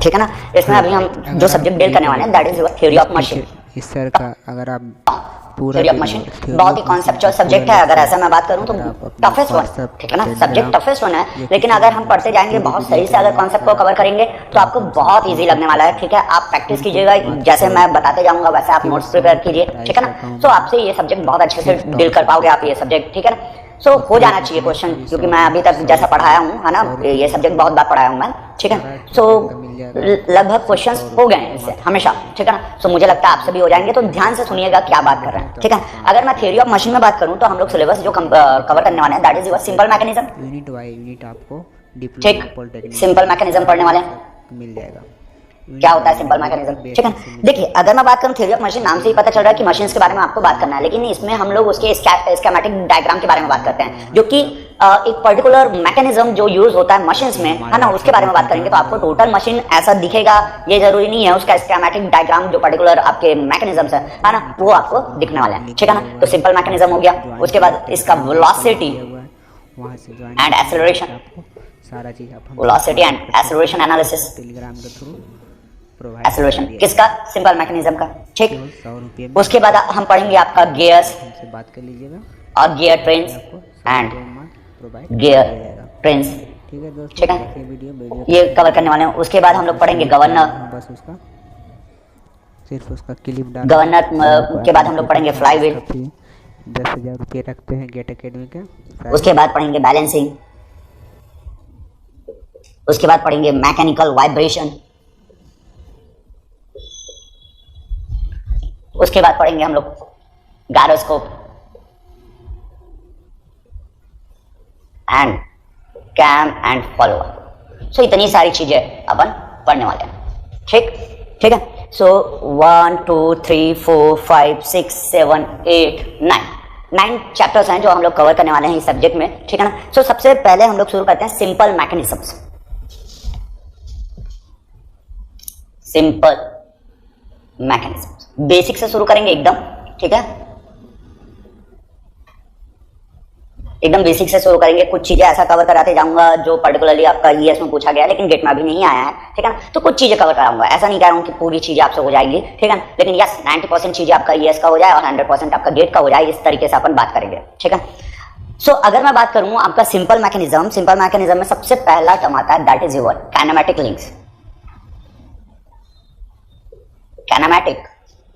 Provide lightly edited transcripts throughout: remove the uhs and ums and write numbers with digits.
ठीक है ना। इसमें अभी हम जो सब्जेक्ट डील करने वाले हैं that is theory of machine. इस सर का अगर आप पूरा थ्योरी ऑफ मशीन बहुत ही कॉन्सेप्चुअल सब्जेक्ट है। अगर ऐसा मैं बात करूं तो टफेस्ट वन, ठीक है ना, सब्जेक्ट टफेस्ट वन है, लेकिन अगर हम पढ़ते जाएंगे बहुत सही से, अगर कॉन्सेप्ट को कवर करेंगे तो आपको बहुत इजी लगने वाला है। ठीक है, आप प्रैक्टिस कीजिएगा, जैसे मैं बताते जाऊंगा वैसे आप नोट्स प्रिपेयर कीजिए, ठीक है ना। तो आपसे ये सब्जेक्ट बहुत अच्छे से डील कर पाओगे आप ये सब्जेक्ट, ठीक है ना। सो हो जाना चाहिए क्वेश्चन, क्योंकि मैं अभी तक जैसा पढ़ाया हूँ, है ना, ये सब्जेक्ट बहुत बार पढ़ाया हूँ मैं, ठीक है। सो लगभग क्वेश्चंस हो गए हैं इससे हमेशा, ठीक है ना। सो मुझे लगता है आप सभी हो जाएंगे, तो ध्यान से सुनिएगा क्या बात कर रहे हैं, ठीक है। अगर मैं थ्योरी ऑफ मशीन में बात करूँ तो हम लोग सिलेबस जो कवर करने वाले हैं that is your simple mechanism, unit by unit आपको ठीक, सिंपल मैकेनिज्म पढ़ने वाले हैं। मिल जाएगा क्या होता है सिंपल मैकेनिज्म, ठीक है। देखिए, अगर मैं बात करूं थ्योरी ऑफ मशीन, नाम से ही पता चल रहा है कि मशीन्स के बारे में आपको बात करना है, लेकिन इसमें हम लोग उसके स्कीमेटिक डायग्राम के बारे में बात करते हैं, जो कि एक पर्टिकुलर मैकेनिज्म जो यूज होता है मशीन्स में, है ना, उसके बारे में बात करेंगे। तो आपको टोटल मशीन ऐसा दिखेगा ये जरूरी नहीं है, उसका स्कीमेटिक डायग्राम जो पर्टिकुलर आपके मैकेनिज्म्स है ना, वो आपको दिखने वाले हैं, ठीक है ना। तो सिंपल मैकेनिज्म हो गया, उसके बाद इसका वेलोसिटी एंड एक्सेलरेशन, सारा चीज आप velocity and acceleration analysis, Telegram के थ्रू एक्सेलरेशन किसका, सिंपल मैकेनिज्म का, ठीक। उसके बाद हम पढ़ेंगे आपका गियर्स से बात कर लीजिएगा और gear trains and gear trains, ठीक है दोस्तों, ठीक है, देखिए वीडियो ये कवर करने वाले हैं। उसके बाद हम लोग पढ़ेंगे गवर्नर, बस उसका सिर्फ उसका क्लिप डाल, गवर्नर के बाद हम लोग पढ़ेंगे फ्लाई व्हील, 10,000 रुपये रखते हैं गेट एकेडमी के। उसके बाद पढ़ेंगे बैलेंसिंग, उसके बाद पढ़ेंगे मैकेनिकल वाइब्रेशन, उसके बाद पढ़ेंगे हम लोग gyroscope and cam and follower. So इतनी सारी चीजें अपन पढ़ने वाले हैं, ठीक, ठीक है। सो 1 2 3 4 5 6 7 8 9 चैप्टर्स हैं जो हम लोग कवर करने वाले हैं इस सब्जेक्ट में, ठीक है ना। सो सबसे पहले हम लोग शुरू करते हैं simple mechanisms, simple mechanism basic से शुरू करेंगे एकदम, ठीक है, एकदम बेसिक से शुरू करेंगे। कुछ चीजें ऐसा कवर कराते जाऊंगा जो पर्टिकुलरली आपका ईएस में पूछा गया, लेकिन गेट में अभी नहीं आया है, ठीक है ना। तो कुछ चीजें कवर कराऊंगा, ऐसा नहीं कह रहा हूं कि पूरी चीजें आपसे हो जाएंगी, ठीक है, लेकिन यस 90% चीजें आपका ईएस का हो जाए और 100% आपका गेट का हो जाए, इस तरीके से अपन बात करेंगे, ठीक है। सो अगर मैं बात करूं आपका सिंपल मैकेनिज्म में सबसे पहला टर्म आता है that is your kinematic links, kinematic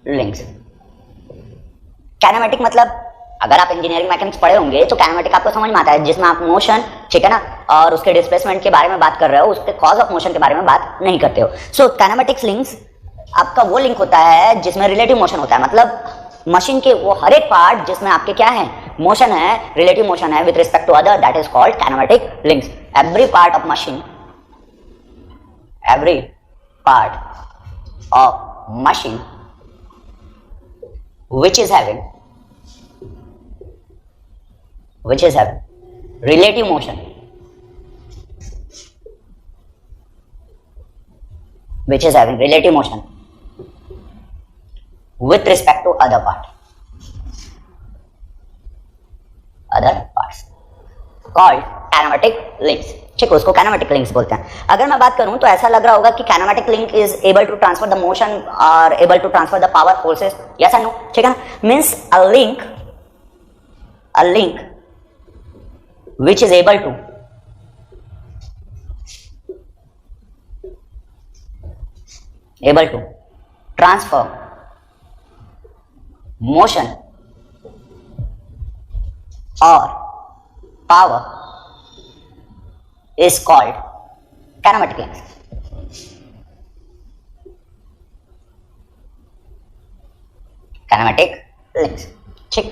links. Kinematic मतलब अगर आप इंजीनियरिंग मैकेनिक्स पढ़े होंगे तो काइनेमैटिक आपको समझ में आता है, जिसमें आप मोशन, ठीक है ना, और उसके डिस्प्लेसमेंट के बारे में बात कर रहे हो, उसके कॉज ऑफ मोशन के बारे में बात नहीं करते हो। सो काइनेमैटिक लिंक्स आपका वो लिंक होता है जिसमें रिलेटिव मोशन होता है, मतलब मशीन के वो हर एक पार्ट जिसमें आपके क्या है, मोशन है, रिलेटिव मोशन है with respect to other, that is called kinematic links. Every part of machine, every part of machine which is having relative motion, with respect to other parts called kinematic links, ठीक, उसको kinematic links बोलते हैं। अगर मैं बात करूं तो ऐसा लग रहा होगा कि kinematic link is able to transfer the motion और able to transfer the power forces, yes and no, ठीक है ना। Means a link which is able to transfer motion or power is called kinematic links. Kinematic links, ठीक।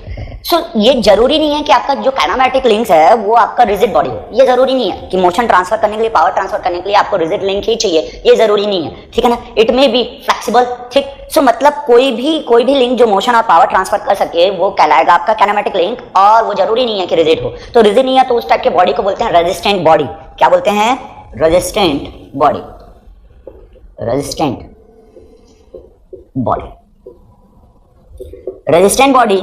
सो ये जरूरी नहीं है कि आपका जो काइनेमैटिक लिंक्स है वो आपका रिजिड बॉडी हो, ये जरूरी नहीं है कि मोशन ट्रांसफर करने के लिए, पावर ट्रांसफर करने के लिए आपको रिजिड लिंक ही चाहिए, ये जरूरी नहीं है, ठीक है ना। इट मे बी फ्लेक्सिबल, ठीक। सो मतलब कोई भी लिंक जो मोशन और पावर ट्रांसफर कर सके वो कहलाएगा आपका काइनेमैटिक लिंक, और वो जरूरी नहीं है कि रिजिड हो। तो रिजिड नहीं है तो उस टाइप के बॉडी को बोलते हैं रेजिस्टेंट बॉडी। क्या बोलते हैं? Resistant body, resistant body. Resistant body,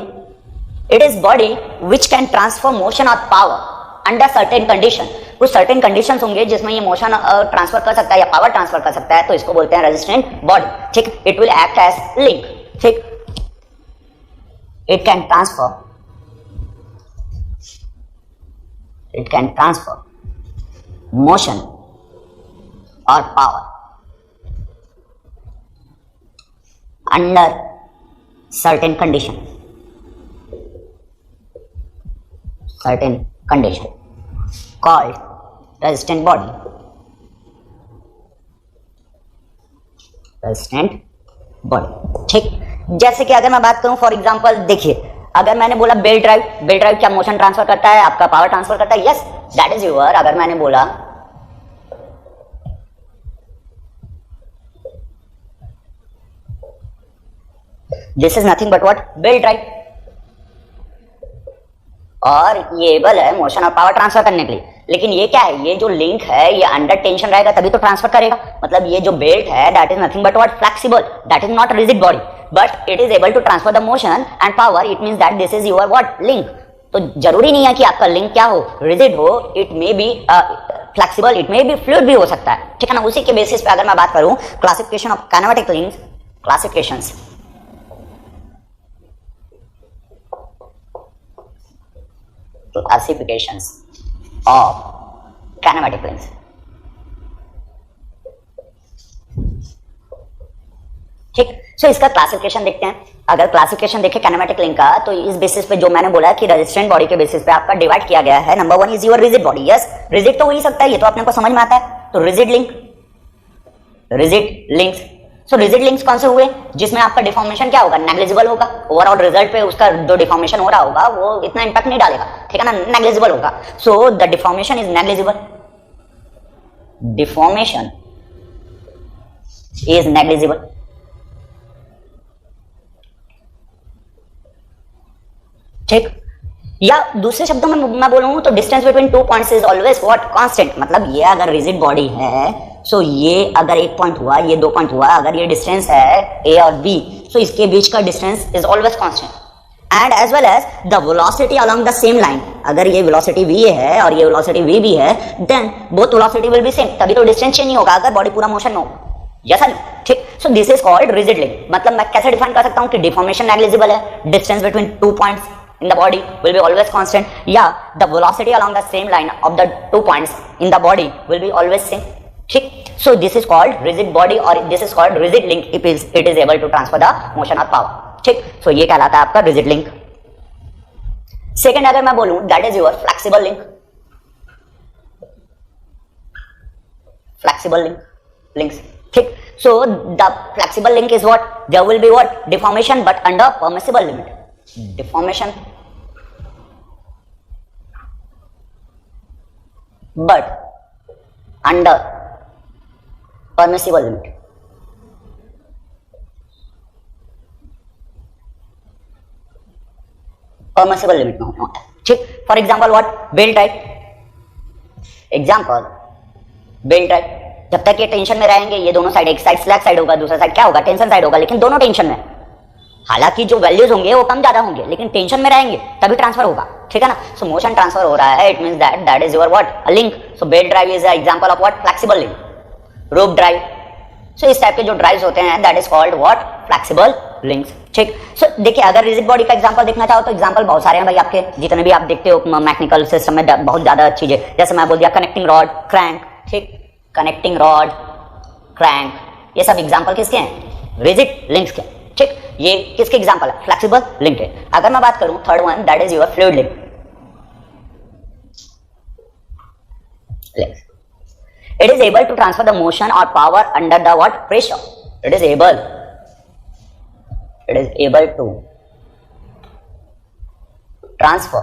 it is body which can transfer motion or power under certain condition। कुछ सर्टेन कंडीशंस होंगे जिसमें ये मोशन ट्रांसफर कर सकता है या पावर ट्रांसफर कर सकता है, तो इसको बोलते हैं रेजिस्टेंट बॉडी। ठीक, it will act as link. ठीक, इट कैन ट्रांसफर मोशन और power under certain condition called resistant body। ठीक, जैसे कि अगर मैं बात करूं फॉर एग्जांपल, देखिए अगर मैंने बोला बेल्ट ड्राइव क्या मोशन ट्रांसफर करता है, आपका पावर ट्रांसफर करता है? Yes, that is your. अगर मैंने बोला this is nothing but what, belt drive, और ये एबल है मोशन और पावर ट्रांसफर करने के लिए। लेकिन ये क्या है, ये जो लिंक है ये अंडर टेंशन रहेगा तभी तो ट्रांसफर करेगा। मतलब ये जो बेल्ट है that is nothing but what, flexible, that is not rigid body but it is able to transfer the motion and power. It means that this is your what, link. तो जरूरी नहीं है कि आपका लिंक क्या हो, rigid हो, it may be flexible, it may be fluid भी हो सकता है। ठीक है ना। उसी के बेसिस पे अगर मैं बात करूं classification of kinematic links, classifications of kinematic links। ठीक, सो इसका क्लासिफिकेशन देखते हैं। अगर क्लासिफिकेशन देखें काइनेमेटिक लिंक का, तो इस बेसिस पे जो मैंने बोला कि रेजिस्टेंट बॉडी के बेसिस पे आपका डिवाइड किया गया है। Number 1 is your rigid body. Yes, rigid तो हो ही सकता है, ये तो अपने को समझ में आता है। तो रिजिड लिंक्स। सो रिजिड लिंक्स कौन से हुए, जिसमें आपका डिफॉर्मेशन क्या होगा, नेग्लिजिबल होगा। ओवरऑल रिजल्ट पे उसका जो डिफॉर्मेशन हो रहा होगा वो इतना इंपैक्ट नहीं डालेगा। ठीक है ना, नेग्लिजिबल होगा। So the deformation is negligible. Deformation is negligible. ठीक, या दूसरे शब्दों में मैं बोलूं तो distance between 2 points is always what, constant. मतलब ये अगर रिजिड बॉडी है, सो ये अगर 1 पॉइंट हुआ, ये 2 पॉइंट हुआ, अगर ये डिस्टेंस है ए और बी, सो इसके बीच का distance is always constant. And as well as the velocity along the same line. अगर ये वेलोसिटी v है और ये वेलोसिटी v भी है, then both velocity will be same, तभी तो डिस्टेंस चेंज नहीं होगा अगर बॉडी पूरा मोशन में हो। यस सर, ठीक। सो this is called rigid link. मतलब मैं कैसे डिफाइन कर सकता हूं कि डिफॉर्मेशन नेग्लिजिबल है, distance between 2 points in the body will be always constant, yeah, the velocity along the same line of the 2 points in the body will be always same। ठीक, so this is called rigid body or this is called rigid link if it is able to transfer the motion or power। ठीक, so ये कहलाता है आपका rigid link। Second अगर मैं बोलूं that is your flexible link। flexible links, ठीक। so the flexible link is what, there will be what, deformation but under permissible limit। deformation but under permissible limit। permissible limit में होता है। ठीक, for example what, belt type. Example belt type, जब तक ये tension में रहेंगे, ये दोनों साइड, एक साइड स्लैक साइड होगा, दूसरा साइड क्या होगा, टेंशन साइड होगा, लेकिन दोनों टेंशन में। हालांकि जो वैल्यूज होंगे वो कम ज्यादा होंगे, लेकिन टेंशन में रहेंगे तभी ट्रांसफर होगा। ठीक है ना। सो मोशन ट्रांसफर हो रहा है, it means that is your what, a link. So belt drive is a example of what, flexible link. Rope drive, so इस टाइप के जो ड्राइव्स होते हैं that is called what, flexible links. ठीक, so देखिए अगर रिजिड बॉडी का example देखना चाहो तो एग्जांपल बहुत सारे हैं भाई, आपके जितने भी आप देखते हो मैकेनिकल सिस्टम में बहुत ज्यादा चीजें, जैसे मैं बोल दिया कनेक्टिंग रॉड, क्रैंक। ठीक, कनेक्टिंग रॉड, क्रैंक, ये सब एग्जांपल किसके हैं, रिजिड लिंक्स के। ठीक, ये किसके एग्जांपल है, फ्लेक्सिबल लिंक है। अगर मैं बात करूं third one, that is your fluid link. It is able to transfer the motion or power under the what, pressure। It is able to transfer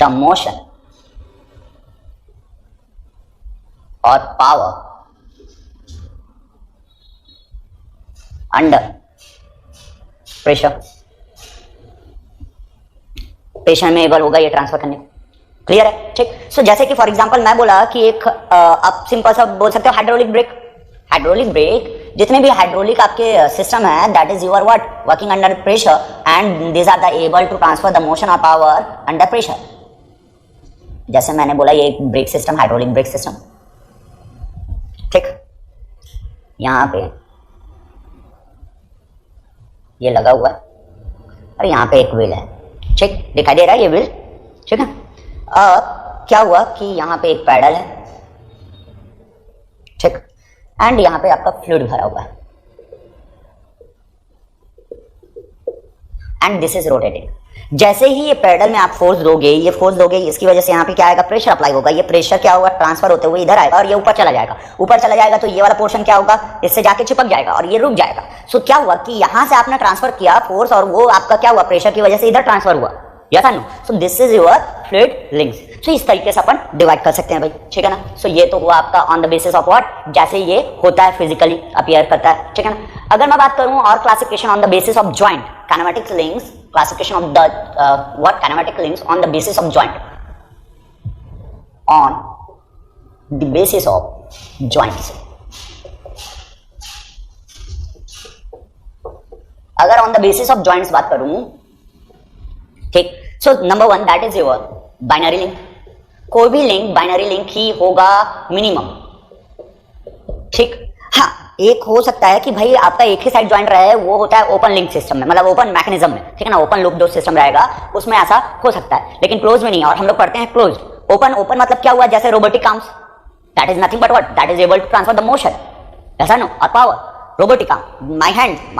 the motion or power under pressure। Pressure में able होगा ये transfer करने। Clear है। ठीक, सो जैसे कि for example मैं बोला कि एक आप सिंपल सा बोल सकते हो हाइड्रोलिक ब्रेक। हाइड्रोलिक ब्रेक, जितने भी हाइड्रोलिक आपके सिस्टम है that is your what, working under pressure and these are the able to transfer the motion और पावर अंडर प्रेशर। जैसे मैंने बोला ये एक brake system, hydraulic brake system, ठीक। यहां पे ये लगा हुआ है और यहां पे एक व्हील है, ठीक, दिखाई दे रहा है ये व्हील, ठीक है। अब क्या हुआ कि यहां पे एक पैडल है, ठीक, एंड यहां पे आपका फ्लूइड भरा हुआ है एंड दिस इज रोटेटिंग। जैसे ही ये पैडल में आप फोर्स दोगे, ये फोर्स दोगे, इसकी वजह से यहाँ पे क्या आएगा, प्रेशर अप्लाई होगा। ये प्रेशर क्या होगा, ट्रांसफर होते हुए इधर आएगा और ये ऊपर चला जाएगा। ऊपर चला जाएगा तो ये वाला पोर्शन क्या होगा, इससे जाके चिपक जाएगा और ये रुक जाएगा। सो क्या हुआ कि यहां से आपने ट्रांसफर किया फोर्स और वो आपका क्या हुआ, प्रेशर की वजह से इधर ट्रांसफर हुआ, यस और no. So this is your fluid links. So इस तरीके से अपन डिवाइड कर सकते हैं भाई, ठीक है ना। सो ये तो हुआ आपका on the basis of what, जैसे ये होता है फिजिकली अपीयर करता है, ठीक है ना। अगर मैं बात करूं और classification on the basis of joint, kinematic links, classification of the what kinematic links on the basis of joint, on the basis of joints। अगर on the basis of joints बात करूं, ठीक, so number one that is your binary link। कोई भी link binary link ही होगा minimum, ठीक। हाँ, एक हो सकता है कि भाई आपका एक ही साइड ज्वाइंट रहे, वो होता है ओपन लिंक सिस्टम में, मतलब ओपन मैकेनिज्म में, ठीक है ना, ओपन लूप जो सिस्टम रहेगा उसमें ऐसा हो सकता है, लेकिन क्लोज में नहीं है। और हम लोग पढ़ते हैं क्लोज। ओपन ओपन मतलब क्या हुआ, जैसे robotic arms, that is nothing but what, that is able to transfer the motion, ऐसा नो, और power. Robotic arm, my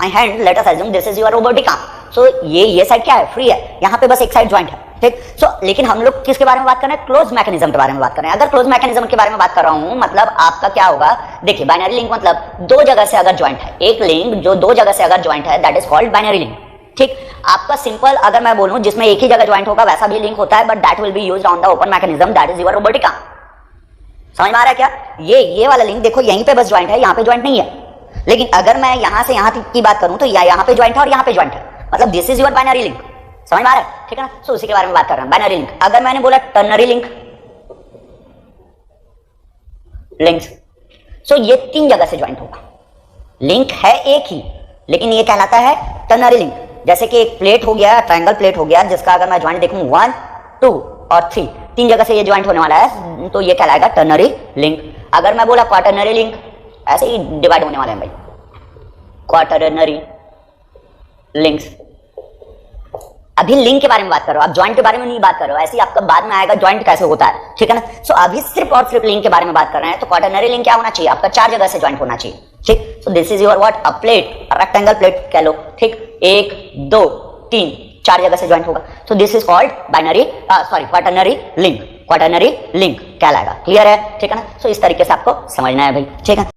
hand let us assume this is your robotic arm. So ये side क्या है, free है, यहाँ पे बस एक साइड ज्वाइंट है, ठीक। सो लेकिन हम लोग किसके बारे में बात कर रहे हैं, क्लोज मैकेनिज्म के बारे में बात कर रहे हैं। अगर क्लोज मैकेनिज्म के बारे में बात कर रहा हूं, मतलब आपका क्या होगा, देखिए बाइनरी लिंक मतलब दो जगह से अगर ज्वाइंट है, एक लिंक जो दो जगह से अगर ज्वाइंट है, that is called binary link, ठीक। आपका सिंपल अगर मैं बोलूं जिसमें एक ही जगह ज्वाइंट होगा वैसा भी लिंक होता है, but that will be used on the open mechanism, that is your robotic arm. समझ में आ रहा है क्या, ये वाला लिंक देखो यहीं पे बस ज्वाइंट है, यहाँ पे ज्वाइंट नहीं है। लेकिन अगर मैं यहां से यहां की बात करूं तो यहाँ पे ज्वाइंट है और यहाँ पे ज्वाइंट है, मतलब this is your binary link. समझ में आ रहा है, ठीक है ना। सो उसी के बारे में बात कर रहे हैं, बाइनरी लिंक। अगर मैंने बोला टर्नरी लिंक लिंक्स, सो ये तीन जगह से ज्वाइंट होगा, लिंक है एक ही लेकिन ये कहलाता है टर्नरी लिंक। जैसे कि एक प्लेट हो गया, ट्रायंगल प्लेट हो गया, जिसका अगर मैं ज्वाइंट देखूं 1, 2 और 3, तीन जगह से ये ज्वाइंट होने वाला है, तो ये कहलाएगा टर्नरी लिंक। अगर मैं बोला क्वाटरनरी लिंक, ऐसे ही डिवाइड होने वाले हैं भाई, क्वाटरनरी लिंक्स। अभी लिंक के बारे में बात करो, आप ज्वाइंट के बारे में नहीं बात करो, ऐसे ही आपका बाद में आएगा ज्वाइंट कैसे होता है, ठीक है ना। सो अभी सिर्फ और सिर्फ लिंक के बारे में बात कर रहे हैं। तो क्वाटरनरी लिंक क्या होना चाहिए, आपका चार जगह से ज्वाइंट होना चाहिए, ठीक। सो this is your what, a plate, rectangle plate कह लो, ठीक, 1, 2, 3, 4 जगह से ज्वाइंट होगा। सो this is called binary quaternary link, quaternary link कहलाएगा। क्लियर है, ठीक है ना। सो इस तरीके से आपको समझना है भाई, ठीक है।